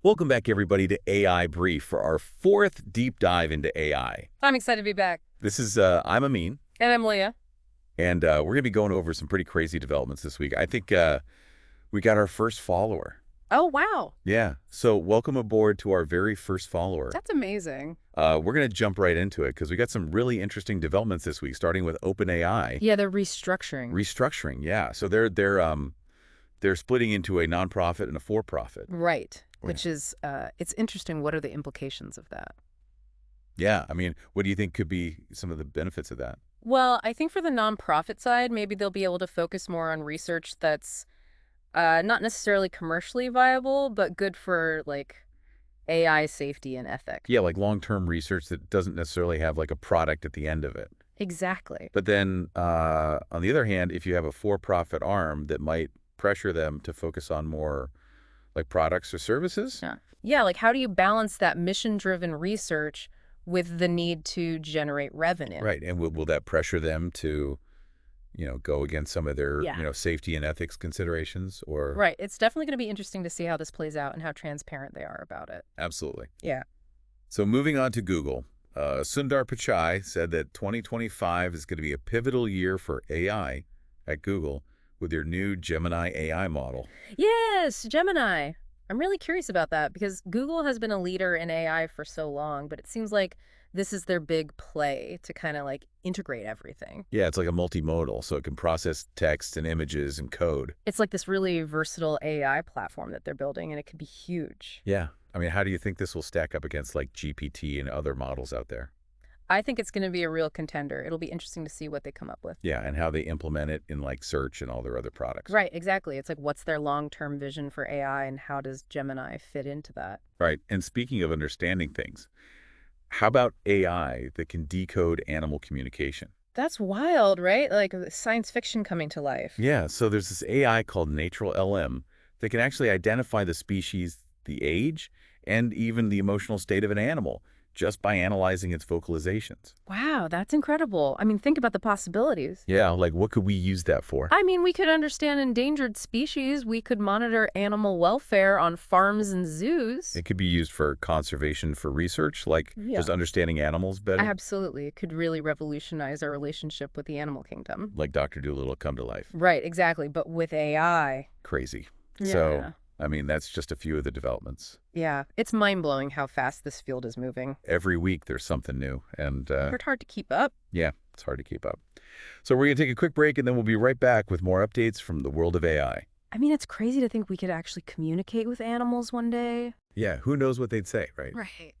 Welcome back, everybody, to AI Brief for our fourth deep dive into AI. I'm excited to be back. This is, I'm Amin, And I'm Leah. and we're going to be going over some pretty crazy developments this week. I think we got our first follower. Oh, wow. Yeah, so welcome aboard to our very first follower. That's amazing. We're going to jump right into it because we got some really interesting developments this week, starting with OpenAI. Yeah, they're restructuring. Restructuring, yeah. So they're splitting into a nonprofit and a for-profit. Right. Yeah. Which is, it's interesting. What are the implications of that? Yeah, I mean, what do you think could be some of the benefits of that? Well, I think for the nonprofit side, maybe they'll be able to focus more on research that's not necessarily commercially viable, but good for, like, AI safety and ethics. Yeah, like long-term research that doesn't necessarily have like a product at the end of it. Exactly. But then, on the other hand, if you have a for-profit arm that might pressure them to focus on more like products or services. Yeah. Yeah, like how do you balance that mission-driven research with the need to generate revenue? Right. And will that pressure them to, go against some of their, Yeah. safety and ethics considerations or? Right. It's definitely going to be interesting to see how this plays out and how transparent they are about it. Absolutely. Yeah. So moving on to Google, Sundar Pichai said that 2025 is going to be a pivotal year for AI at Google with their new Gemini AI model. Yes, Gemini. I'm really curious about that because Google has been a leader in AI for so long, but it seems like this is their big play to kind of like integrate everything. Yeah, it's like a multimodal, so it can process text and images and code. It's like this really versatile AI platform that they're building, and it could be huge. Yeah. I mean, how do you think this will stack up against like GPT and other models out there? I think it's going to be a real contender. It'll be interesting to see what they come up with. Yeah, and how they implement it in like search and all their other products. Right, exactly. It's like, what's their long-term vision for AI, and how does Gemini fit into that? Right. And speaking of understanding things, how about AI that can decode animal communication? That's wild, right? Like science fiction coming to life. Yeah, so there's this AI called NatureLM that can actually identify the species, the age, and even the emotional state of an animal just by analyzing its vocalizations. Wow, that's incredible. I mean, think about the possibilities. Yeah, like what could we use that for? I mean, we could understand endangered species. We could monitor animal welfare on farms and zoos. It could be used for conservation, for research, like Yeah. just understanding animals better, Absolutely. It could really revolutionize our relationship with the animal kingdom. like Dr. Dolittle come to life. Right, exactly. But with AI. Crazy. Yeah. So, I mean, that's just a few of the developments. Yeah. It's mind-blowing how fast this field is moving. Every week there's something new, and It's hard to keep up. yeah, it's hard to keep up. So we're going to take a quick break, and then we'll be right back with more updates from the world of AI. I mean, it's crazy to think we could actually communicate with animals one day. Yeah, who knows what they'd say, right? Right.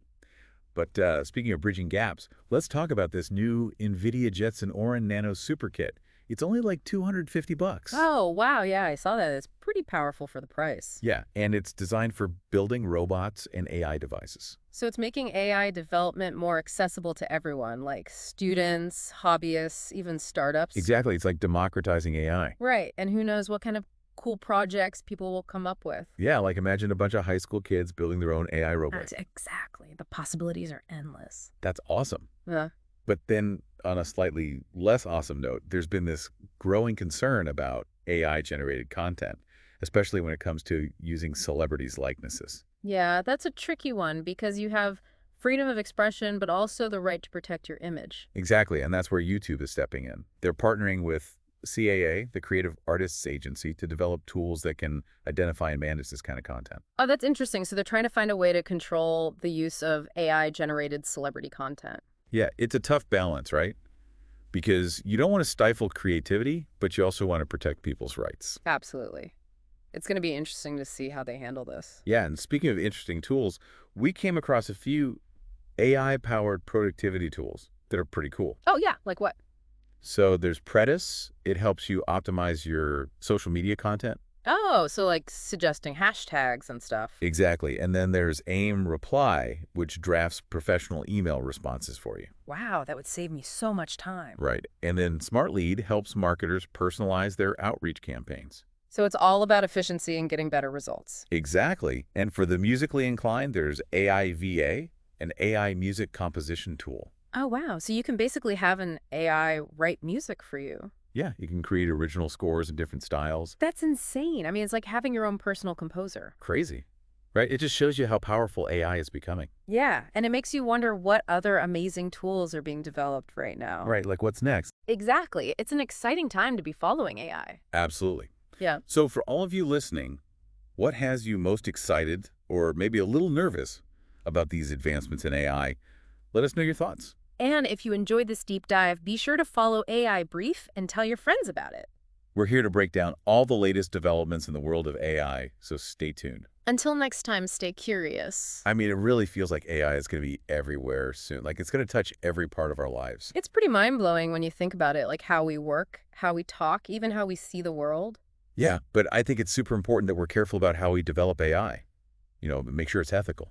But speaking of bridging gaps, let's talk about this new Nvidia Jetson Orin Nano Super kit. It's only like $250. Oh, wow. Yeah, I saw that. It's pretty powerful for the price. Yeah, and it's designed for building robots and AI devices. So it's making AI development more accessible to everyone, like students, hobbyists, even startups. Exactly, it's like democratizing AI. Right. And who knows what kind of cool projects people will come up with. Yeah, like imagine a bunch of high school kids building their own AI robots. Exactly. The possibilities are endless. That's awesome. Yeah. But then on a slightly less awesome note, there's been this growing concern about AI-generated content, especially when it comes to using celebrities' likenesses. Yeah, that's a tricky one because you have freedom of expression, but also the right to protect your image. Exactly, and that's where YouTube is stepping in. They're partnering with CAA, the Creative Artists Agency, to develop tools that can identify and manage this kind of content. Oh, that's interesting. So they're trying to find a way to control the use of AI-generated celebrity content. Yeah, it's a tough balance, right? Because you don't want to stifle creativity, but you also want to protect people's rights. Absolutely. It's going to be interesting to see how they handle this. Yeah, and speaking of interesting tools, we came across a few AI-powered productivity tools that are pretty cool. Oh, yeah. Like what? So there's Predis. It helps you optimize your social media content. Oh, so like suggesting hashtags and stuff. Exactly. And then there's AIM Reply, which drafts professional email responses for you. Wow, that would save me so much time. Right. And then Smart Lead helps marketers personalize their outreach campaigns. So it's all about efficiency and getting better results. Exactly. And for the musically inclined, there's AI VA, an AI music composition tool. Oh, wow. So you can basically have an AI write music for you. Yeah, you can create original scores in different styles. That's insane. I mean, it's like having your own personal composer. Crazy. right? It just shows you how powerful AI is becoming. Yeah, and it makes you wonder what other amazing tools are being developed right now. Right, like what's next? Exactly. It's an exciting time to be following AI. Absolutely. Yeah. So for all of you listening, what has you most excited or maybe a little nervous about these advancements in AI? Let us know your thoughts. And if you enjoyed this deep dive, be sure to follow AI Brief and tell your friends about it. We're here to break down all the latest developments in the world of AI, so stay tuned. Until next time, stay curious. I mean, it really feels like AI is going to be everywhere soon. Like it's going to touch every part of our lives. It's pretty mind-blowing when you think about it, like how we work, how we talk, even how we see the world. Yeah, but I think it's super important that we're careful about how we develop AI. Make sure it's ethical.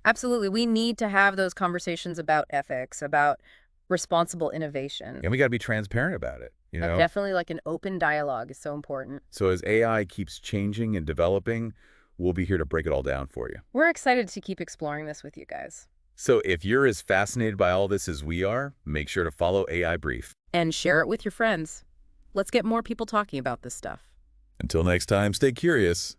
Absolutely. We need to have those conversations about ethics, about responsible innovation. And we got to be transparent about it. Definitely like an open dialogue is so important. So as AI keeps changing and developing, we'll be here to break it all down for you. We're excited to keep exploring this with you guys. So if you're as fascinated by all this as we are, make sure to follow AI Brief. And share it with your friends. Let's get more people talking about this stuff. Until next time, stay curious.